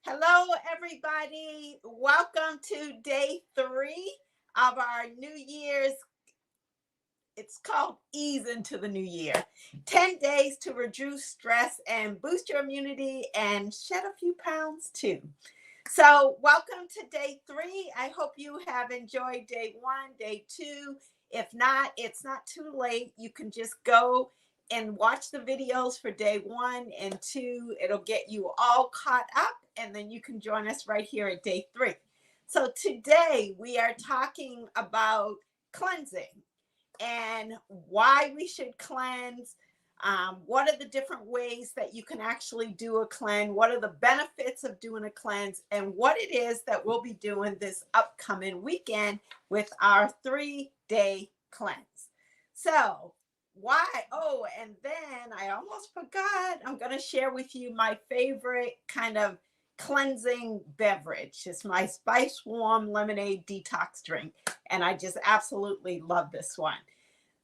Hello, everybody. Welcome to day 3 of our New Year's. It's called Ease into the New Year. 10 days to reduce stress and boost your immunity and shed a few pounds too. So, welcome to day 3. I hope you have enjoyed day 1, day 2. If not, it's not too late. You can just go and watch the videos for day 1 and 2. It'll get you all caught up, and then you can join us right here at day 3. So, today we are talking about cleansing and why we should cleanse. What are the different ways that you can actually do a cleanse? What are the benefits of doing a cleanse? And what it is that we'll be doing this upcoming weekend with our 3-day cleanse. So, why? Oh, and then I almost forgot. I'm going to share with you my favorite kind of cleansing beverage. It's my Spice Warm Lemonade Detox drink. And I just absolutely love this one.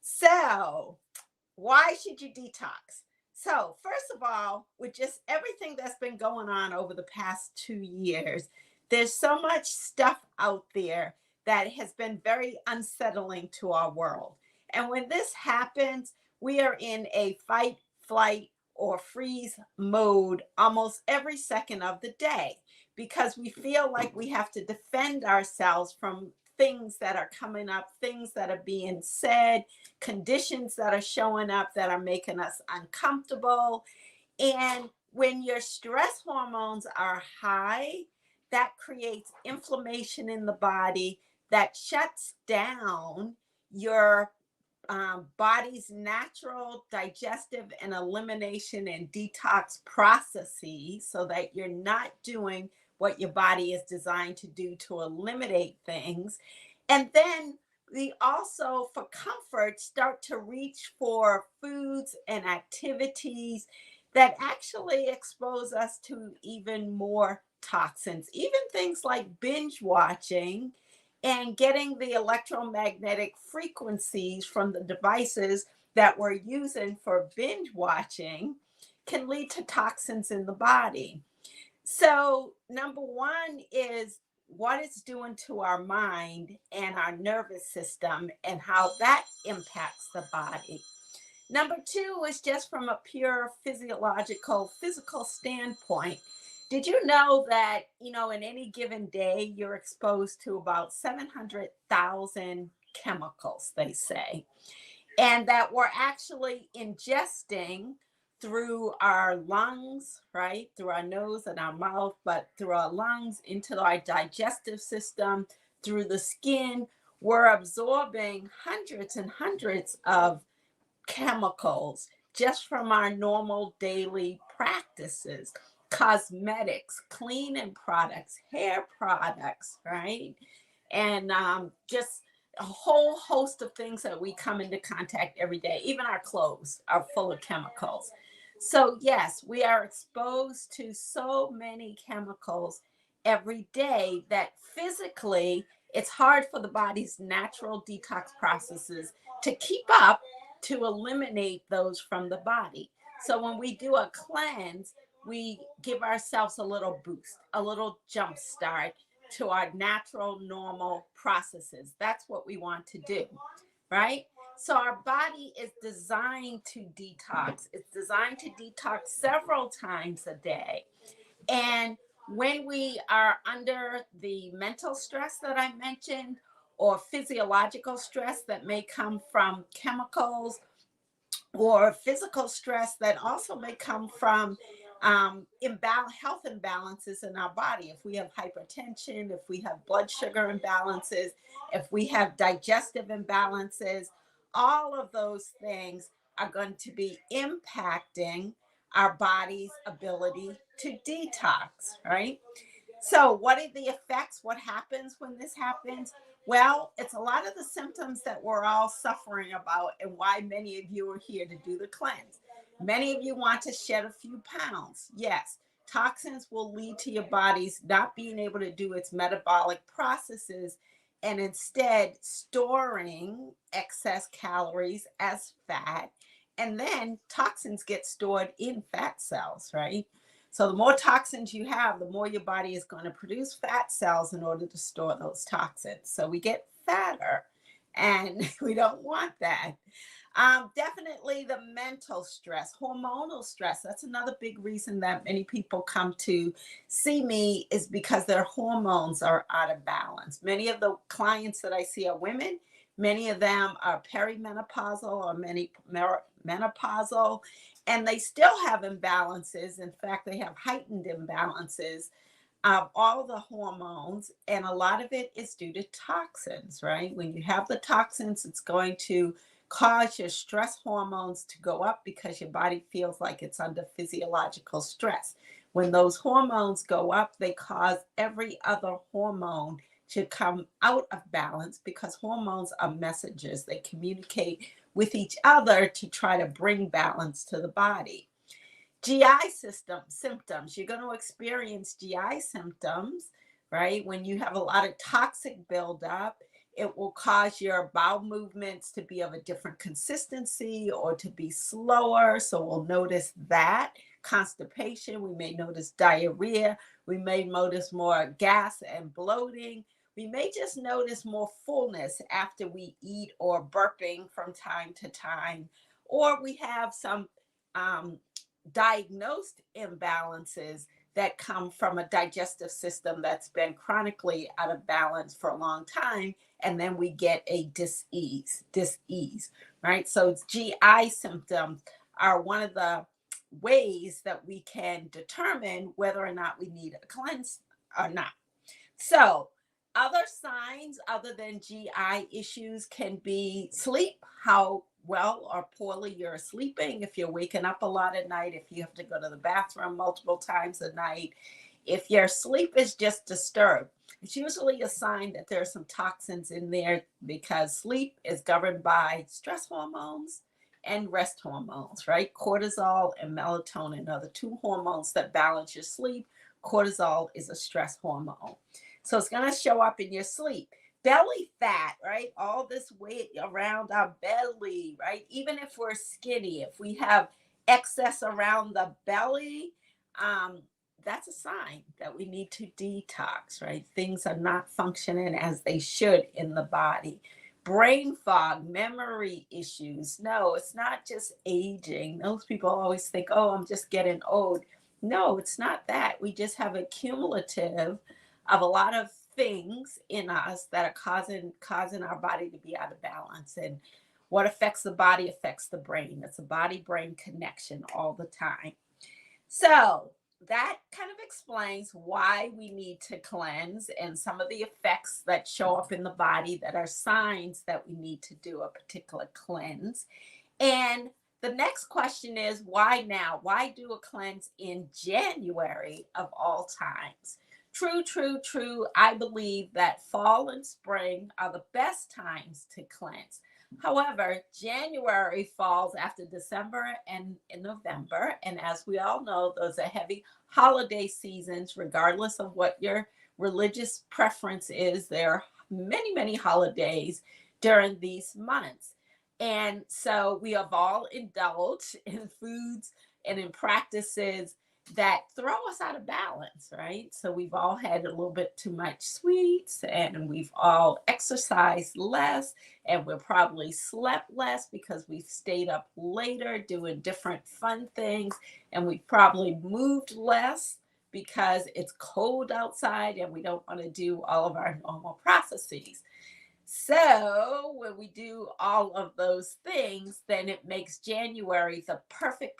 So, why should you detox? So, first of all, with just everything that's been going on over the past 2 years, there's so much stuff out there that has been very unsettling to our world. And when this happens, we are in a fight, flight, or freeze mode almost every second of the day because we feel like we have to defend ourselves from things that are coming up, things that are being said, conditions that are showing up that are making us uncomfortable. And when your stress hormones are high, that creates inflammation in the body that shuts down your body's natural digestive and elimination and detox processes so that you're not doing what your body is designed to do to eliminate things. And then we also, for comfort, start to reach for foods and activities that actually expose us to even more toxins, even things like binge watching and getting the electromagnetic frequencies from the devices that we're using for binge watching can lead to toxins in the body. So, number one is what it's doing to our mind and our nervous system and how that impacts the body. Number two is just from a pure physical standpoint. Did you know that, in any given day, you're exposed to about 700,000 chemicals, they say, and that we're actually ingesting through our lungs, right? Through our nose and our mouth, but through our lungs into our digestive system, through the skin. We're absorbing hundreds and hundreds of chemicals just from our normal daily practices, cosmetics, cleaning products, hair products, right? And just a whole host of things that we come into contact every day. Even our clothes are full of chemicals. So, yes, we are exposed to so many chemicals every day that physically it's hard for the body's natural detox processes to keep up to eliminate those from the body. So when we do a cleanse, we give ourselves a little boost, a little jump start to our natural, normal processes. That's what we want to do, right? So our body is designed to detox. It's designed to detox several times a day. And when we are under the mental stress that I mentioned, or physiological stress that may come from chemicals, or physical stress that also may come from health imbalances in our body. If we have hypertension, if we have blood sugar imbalances, if we have digestive imbalances, all of those things are going to be impacting our body's ability to detox, right? So, what are the effects? What happens when this happens? Well, it's a lot of the symptoms that we're all suffering about, and why many of you are here to do the cleanse. Many of you want to shed a few pounds. Yes, toxins will lead to your body's not being able to do its metabolic processes and instead storing excess calories as fat. And then toxins get stored in fat cells, right? So the more toxins you have, the more your body is going to produce fat cells in order to store those toxins. So we get fatter, and we don't want that. Definitely the mental stress, hormonal stress. That's another big reason that many people come to see me, is because their hormones are out of balance. Many of the clients that I see are women. Many of them are perimenopausal or menopausal, and they still have imbalances. In fact, they have heightened imbalances of all the hormones, and a lot of it is due to toxins, right? When you have the toxins, it's going to cause your stress hormones to go up because your body feels like it's under physiological stress. When those hormones go up, they cause every other hormone to come out of balance, because hormones are messengers. They communicate with each other to try to bring balance to the body. GI system symptoms. You're going to experience GI symptoms, right? When you have a lot of toxic buildup, it will cause your bowel movements to be of a different consistency or to be slower. So we'll notice that. Constipation, we may notice diarrhea, we may notice more gas and bloating. We may just notice more fullness after we eat, or burping from time to time, or we have some diagnosed imbalances that come from a digestive system that's been chronically out of balance for a long time, and then we get a dis-ease, right? So GI symptoms are one of the ways that we can determine whether or not we need a cleanse or not. So other signs other than GI issues can be sleep, how well or poorly you're sleeping, if you're waking up a lot at night, if you have to go to the bathroom multiple times a night, if your sleep is just disturbed. It's usually a sign that there's some toxins in there, because sleep is governed by stress hormones and rest hormones, right? Cortisol and melatonin are the two hormones that balance your sleep. Cortisol is a stress hormone. So it's going to show up in your sleep. Belly fat, right? All this weight around our belly, right? Even if we're skinny, if we have excess around the belly, that's a sign that we need to detox, right? Things are not functioning as they should in the body. Brain fog, memory issues. No, it's not just aging. Those people always think, oh, I'm just getting old. No, it's not that. We just have a cumulative of a lot of things in us that are causing our body to be out of balance. And what affects the body affects the brain. It's a body-brain connection all the time. So that kind of explains why we need to cleanse, and some of the effects that show up in the body that are signs that we need to do a particular cleanse. And the next question is, why now? Why do a cleanse in January of all times? True, true, true. I believe that fall and spring are the best times to cleanse. However, January falls after December and in November. And as we all know, those are heavy holiday seasons, regardless of what your religious preference is. There are many, many holidays during these months. And so we have all indulged in foods and in practices that throw us out of balance, right? So we've all had a little bit too much sweets, and we've all exercised less, and we've probably slept less because we've stayed up later doing different fun things, and we've probably moved less because it's cold outside and we don't want to do all of our normal processes. So when we do all of those things, then it makes January the perfect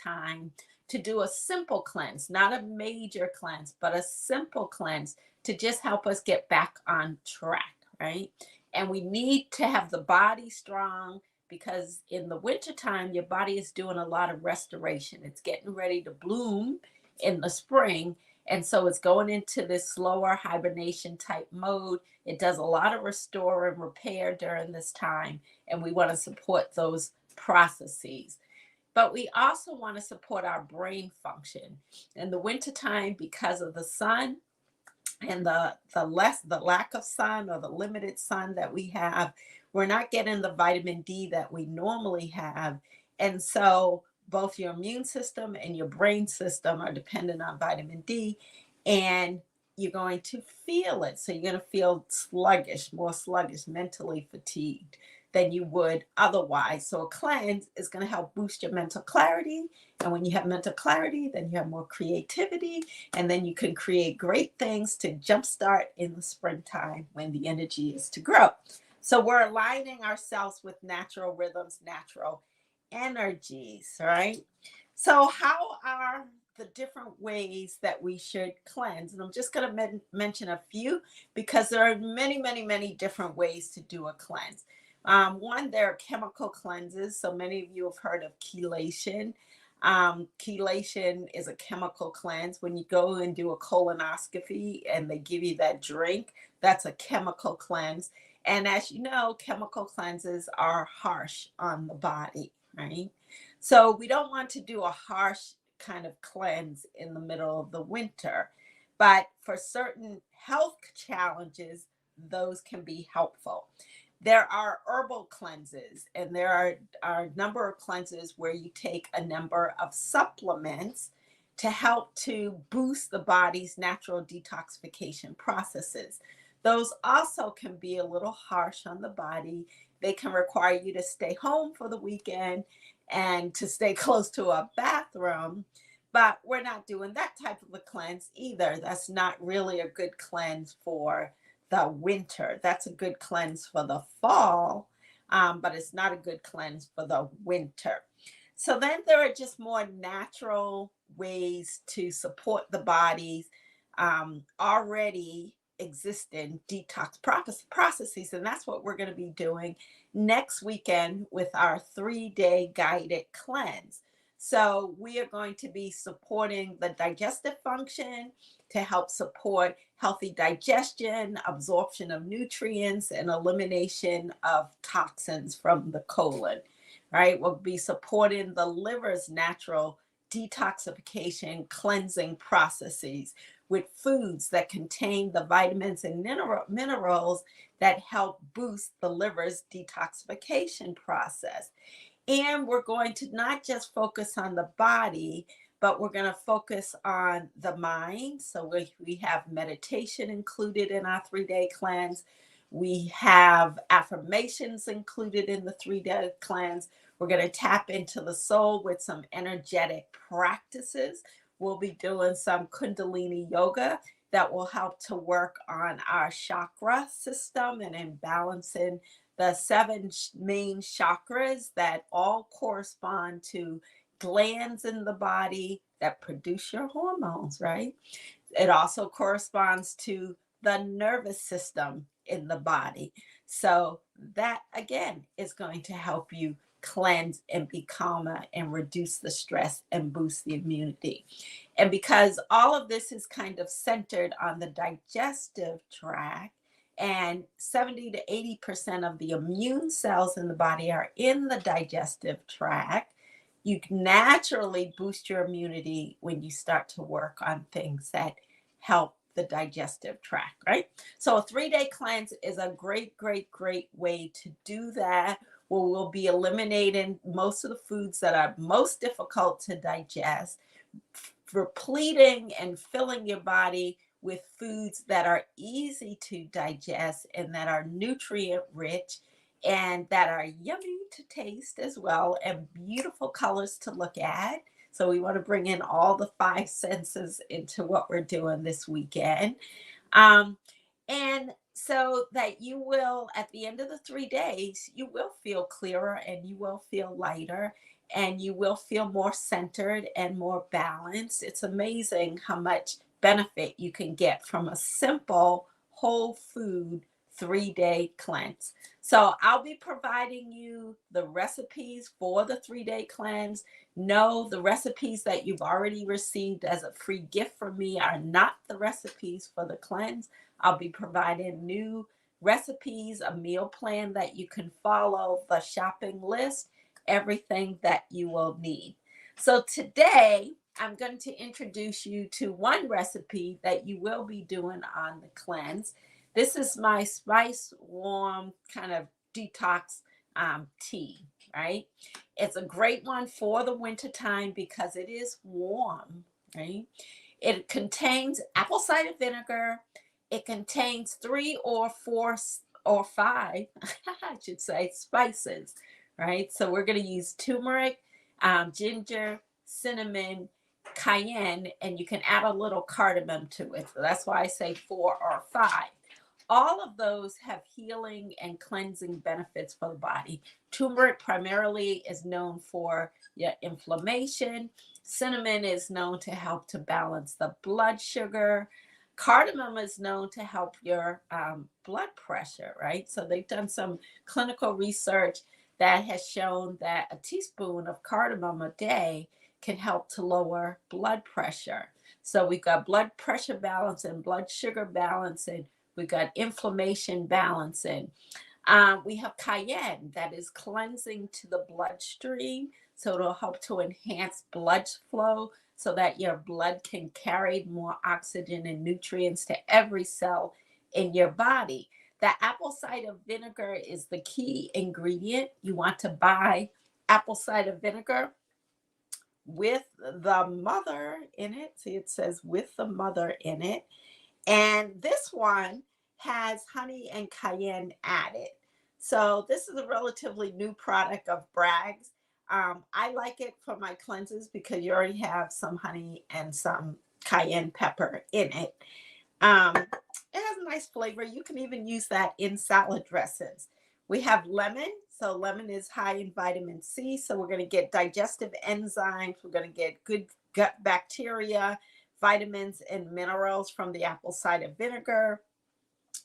time to do a simple cleanse, not a major cleanse, but a simple cleanse to just help us get back on track, right? And we need to have the body strong, because in the wintertime, your body is doing a lot of restoration. It's getting ready to bloom in the spring. And so it's going into this slower hibernation type mode. It does a lot of restore and repair during this time, and we want to support those processes. But we also want to support our brain function. In the wintertime, because of the sun and the lack of sun, or the limited sun that we have, we're not getting the vitamin D that we normally have. And so both your immune system and your brain system are dependent on vitamin D, and you're going to feel it. So you're going to feel sluggish, more sluggish, mentally fatigued than you would otherwise. So a cleanse is going to help boost your mental clarity. And when you have mental clarity, then you have more creativity, and then you can create great things to jumpstart in the springtime when the energy is to grow. So we're aligning ourselves with natural rhythms, natural energies, right? So how are the different ways that we should cleanse? And I'm just going to mention a few because there are many, many, many different ways to do a cleanse. One, there are chemical cleanses. So many of you have heard of chelation. Chelation is a chemical cleanse. When you go and do a colonoscopy and they give you that drink, that's a chemical cleanse. And as you know, chemical cleanses are harsh on the body, right? So we don't want to do a harsh kind of cleanse in the middle of the winter. But for certain health challenges, those can be helpful. There are herbal cleanses, and there are a number of cleanses where you take a number of supplements to help to boost the body's natural detoxification processes. Those also can be a little harsh on the body. They can require you to stay home for the weekend and to stay close to a bathroom. But we're not doing that type of a cleanse either. That's not really a good cleanse for the winter. That's a good cleanse for the fall, but it's not a good cleanse for the winter. So then there are just more natural ways to support the body's already existing detox processes. And that's what we're going to be doing next weekend with our 3-day guided cleanse. So we are going to be supporting the digestive function to help support healthy digestion, absorption of nutrients, and elimination of toxins from the colon, right? We'll be supporting the liver's natural detoxification cleansing processes with foods that contain the vitamins and minerals that help boost the liver's detoxification process. And we're going to not just focus on the body, but we're going to focus on the mind. So we have meditation included in our 3-day cleanse. We have affirmations included in the 3-day cleanse. We're going to tap into the soul with some energetic practices. We'll be doing some Kundalini yoga that will help to work on our chakra system and in balancing the 7 main chakras that all correspond to glands in the body that produce your hormones, right? It also corresponds to the nervous system in the body. So that, again, is going to help you cleanse and be calmer and reduce the stress and boost the immunity. And because all of this is kind of centered on the digestive tract, and 70 to 80% of the immune cells in the body are in the digestive tract, you naturally boost your immunity when you start to work on things that help the digestive tract, right? So a 3-day cleanse is a great, great, great way to do that, where we'll be eliminating most of the foods that are most difficult to digest, repleting and filling your body with foods that are easy to digest and that are nutrient rich and that are yummy to taste as well, and beautiful colors to look at. So we want to bring in all the 5 senses into what we're doing this weekend. And so that you will, at the end of the 3 days, you will feel clearer and you will feel lighter and you will feel more centered and more balanced. It's amazing how much benefit you can get from a simple whole food 3-day cleanse. So I'll be providing you the recipes for the 3-day cleanse. No, the recipes that you've already received as a free gift from me are not the recipes for the cleanse. I'll be providing new recipes, a meal plan that you can follow, the shopping list, everything that you will need. So today, I'm going to introduce you to one recipe that you will be doing on the cleanse. This is my spice warm kind of detox tea. right? It's a great one for the winter time because it is warm, right? It contains apple cider vinegar. It contains 3 or 4 or 5, I should say, spices, right? So we're going to use turmeric, ginger, cinnamon, cayenne, and you can add a little cardamom to it. So that's why I say 4 or 5. All of those have healing and cleansing benefits for the body. Turmeric primarily is known for your inflammation. Cinnamon is known to help to balance the blood sugar. Cardamom is known to help your blood pressure, right? So they've done some clinical research that has shown that a teaspoon of cardamom a day can help to lower blood pressure. So we've got blood pressure balance and blood sugar balance, and we've got inflammation balancing. We have cayenne that is cleansing to the bloodstream. So it'll help to enhance blood flow so that your blood can carry more oxygen and nutrients to every cell in your body. The apple cider vinegar is the key ingredient. You want to buy apple cider vinegar with the mother in it. See, it says with the mother in it. And this one has honey and cayenne added. So this is a relatively new product of Bragg's. I like it for my cleanses because you already have some honey and some cayenne pepper in it. It has a nice flavor. You can even use that in salad dressings. We have lemon. So lemon is high in vitamin C. So we're going to get digestive enzymes. We're going to get good gut bacteria, vitamins and minerals from the apple cider vinegar.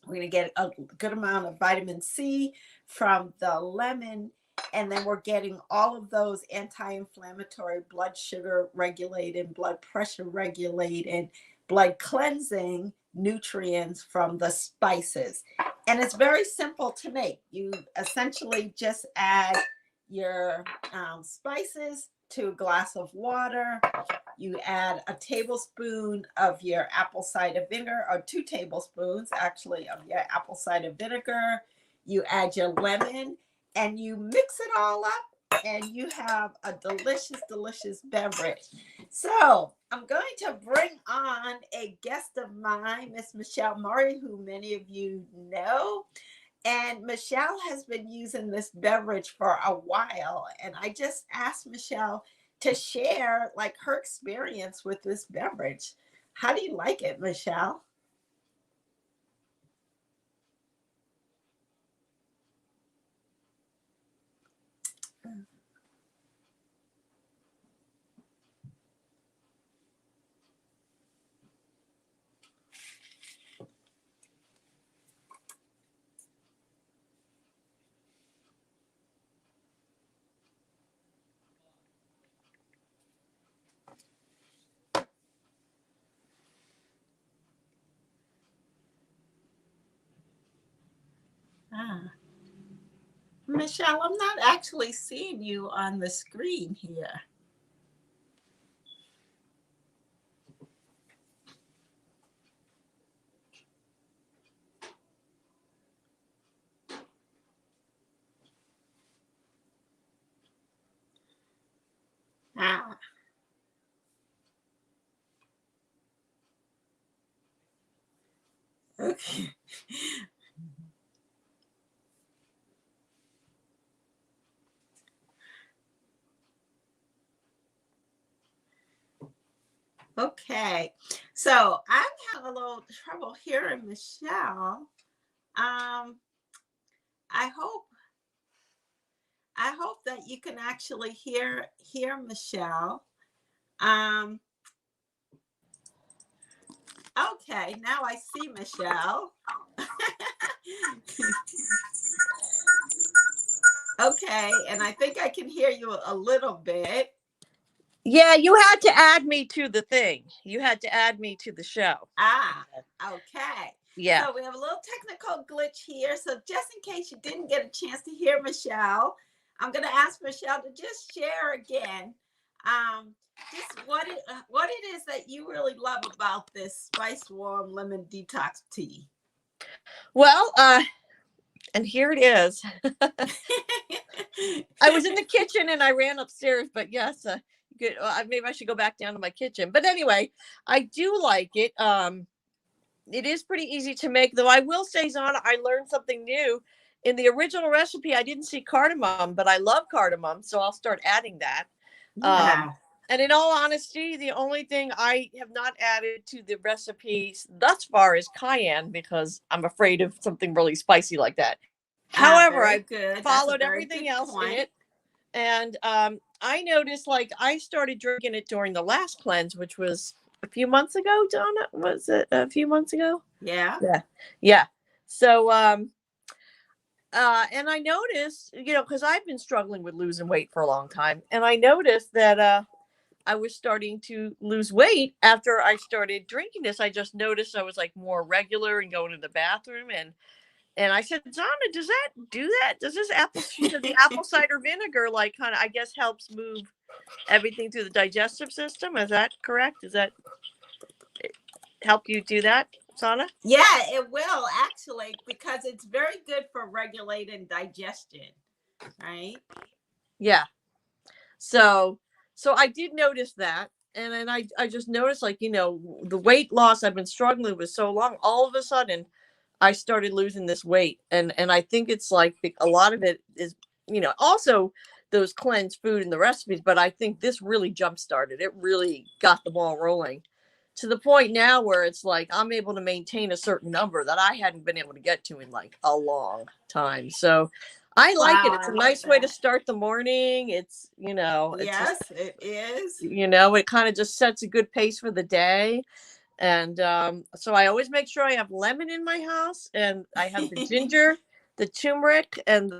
We're going to get a good amount of vitamin C from the lemon. And then we're getting all of those anti-inflammatory, blood sugar regulating, blood pressure regulating, blood cleansing nutrients from the spices. And it's very simple to make. You essentially just add your spices to a glass of water. You add a tablespoon of your apple cider vinegar, or 2 tablespoons actually of your apple cider vinegar. You add your lemon and you mix it all up and you have a delicious, delicious beverage. So I'm going to bring on a guest of mine, Miss Michelle Murray, who many of you know. And Michelle has been using this beverage for a while. And I just asked Michelle to share like her experience with this beverage. How do you like it, Michelle? Ah, Michelle, I'm not actually seeing you on the screen here. Ah, okay. Okay. So I'm having a little trouble hearing Michelle. Um, I hope that you can actually hear Michelle. Um, okay, now I see Michelle. Okay, and I think I can hear you a little bit. Yeah, you had to add me to the thing. You had to add me to the show. Ah, okay. Yeah. So we have a little technical glitch here. So just in case you didn't get a chance to hear Michelle, I'm going to ask Michelle to just share again just what it is that you really love about this spice warm lemon detox tea. Well, And here it is. I was in the kitchen and I ran upstairs, but yes, good. Maybe I should go back down to my kitchen. But anyway, I do like it. It is pretty easy to make, though. I will say, Zana, I learned something new. In the original recipe, I didn't see cardamom, but I love cardamom, so I'll start adding that. Yeah. And in all honesty, the only thing I have not added to the recipes thus far is cayenne, because I'm afraid of something really spicy like that. However, Very I've good. followed everything else point. in it. And I noticed, like, I started drinking it during the last cleanse, which was a few months ago, Donna. Was it a few months ago? Yeah. Yeah. So, and I noticed, because I've been struggling with losing weight for a long time, and I noticed that I was starting to lose weight after I started drinking this. I just noticed I was like more regular and going to the bathroom, and I said, Zana, does that do that? Does this the apple cider vinegar, like, kind of, I guess, helps move everything through the digestive system? Is that correct? Does that help you do that, Zana? Yeah, it will actually, because it's very good for regulating digestion, right? Yeah. So I did notice that. And then I just noticed, like, the weight loss I've been struggling with so long, all of a sudden I started losing this weight. And I think it's like a lot of it is, also those cleansed food and the recipes, but I think this really jump started. It really got the ball rolling to the point now where it's like I'm able to maintain a certain number that I hadn't been able to get to in like a long time. So I like it. It's a nice way to start the morning. It's, Yes, it is. It kind of just sets a good pace for the day. And so I always make sure I have lemon in my house, and I have the ginger, the turmeric, and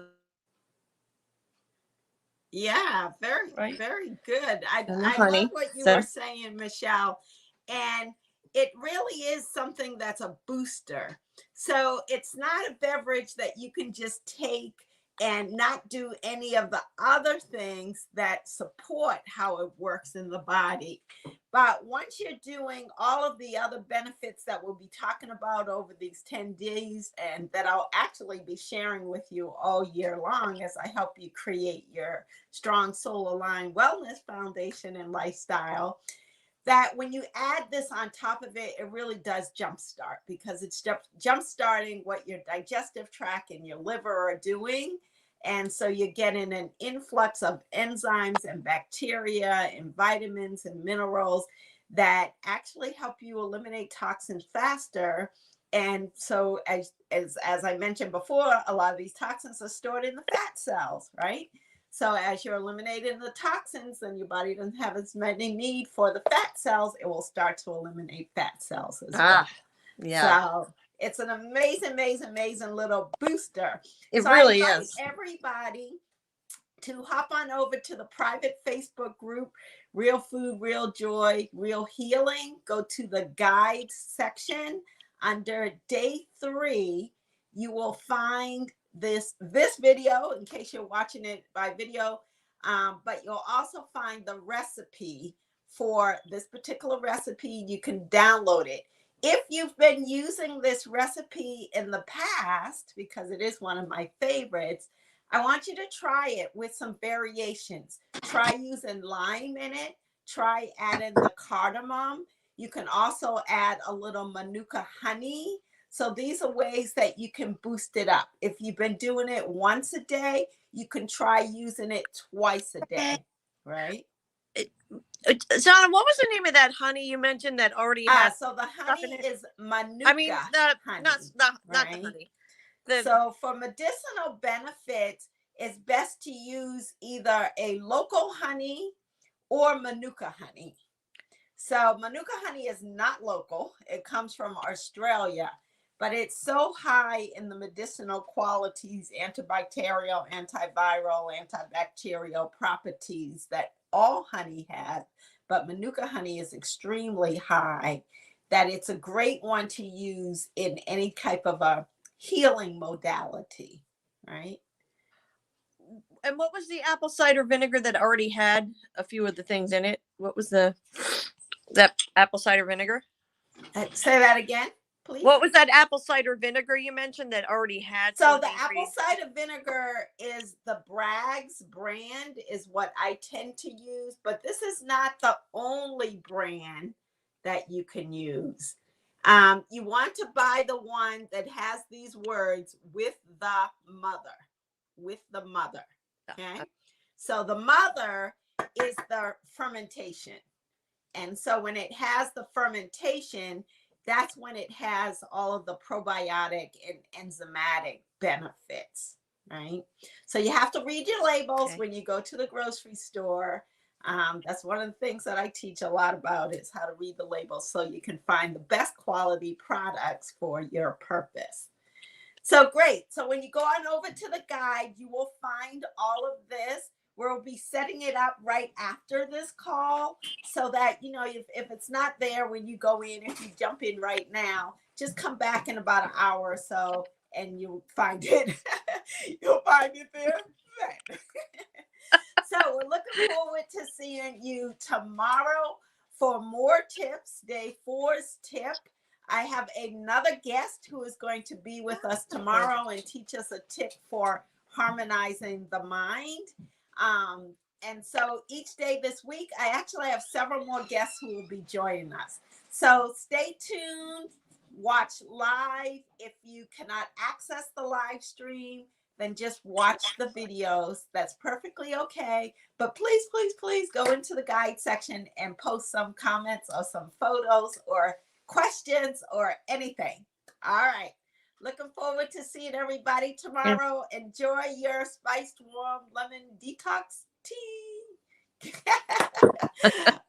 yeah, very, right? very good. I honey. love what you were saying, Michelle. And it really is something that's a booster. So it's not a beverage that you can just take and not do any of the other things that support how it works in the body. But once you're doing all of the other benefits that we'll be talking about over these 10 days, and that I'll actually be sharing with you all year long as I help you create your strong soul aligned wellness foundation and lifestyle, that when you add this on top of it, it really does jumpstart, because it's jumpstarting what your digestive tract and your liver are doing. And so you're getting an influx of enzymes and bacteria and vitamins and minerals that actually help you eliminate toxins faster. And so as I mentioned before, a lot of these toxins are stored in the fat cells, right? So as you're eliminating the toxins, then your body doesn't have as many need for the fat cells. It will start to eliminate fat cells as well. Yeah. So it's an amazing little booster. It really is. I invite everybody to hop on over to the private Facebook group, Real Food, Real Joy, Real Healing. Go to the guides section. Under day 3, you will find this video, in case you're watching it by video, but you'll also find the recipe for this particular recipe. You can download it. If you've been using this recipe in the past, because it is one of my favorites, I want you to try it with some variations. Try using lime in it. Try adding the cardamom. You can also add a little manuka honey. So these are ways that you can boost it up. If you've been doing it once a day, you can try using it twice a day, right? Zana, what was the name of that honey you mentioned that already has? So the honey is manuka. I mean, honey, not the honey. So for medicinal benefits, it's best to use either a local honey or manuka honey. So manuka honey is not local. It comes from Australia, but it's so high in the medicinal qualities, antibacterial, antiviral, antibacterial properties that all honey has. But manuka honey is extremely high, that it's a great one to use in any type of a healing modality, right? And what was the apple cider vinegar that already had a few of the things in it? What was that apple cider vinegar? Say that again. please. What was that apple cider vinegar you mentioned that already had So some the of the apple ingredients? cider vinegar is the Bragg's brand is what I tend to use, but this is not the only brand that you can use. You want to buy the one that has these words with the mother, with the mother. Okay. So the mother is the fermentation. And so when it has the fermentation, that's when it has all of the probiotic and enzymatic benefits, right? So you have to read your labels when you go to the grocery store. That's one of the things that I teach a lot about is how to read the labels so you can find the best quality products for your purpose. So great. So when you go on over to the guide, you will find all of this. We'll be setting it up right after this call so that, you know, if it's not there when you go in, if you jump in right now, just come back in about an hour or so and you'll find it. You'll find it there. So we're looking forward to seeing you tomorrow for more tips. Day 4's tip. I have another guest who is going to be with us tomorrow and teach us a tip for harmonizing the mind. And so each day this week, I actually have several more guests who will be joining us. So stay tuned, watch live. If you cannot access the live stream, then just watch the videos. That's perfectly okay. But please, please, please go into the guide section and post some comments or some photos or questions or anything. All right. Looking forward to seeing everybody tomorrow. Enjoy your spiced warm lemon detox tea.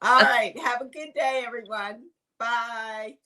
All right. Have a good day, everyone. Bye.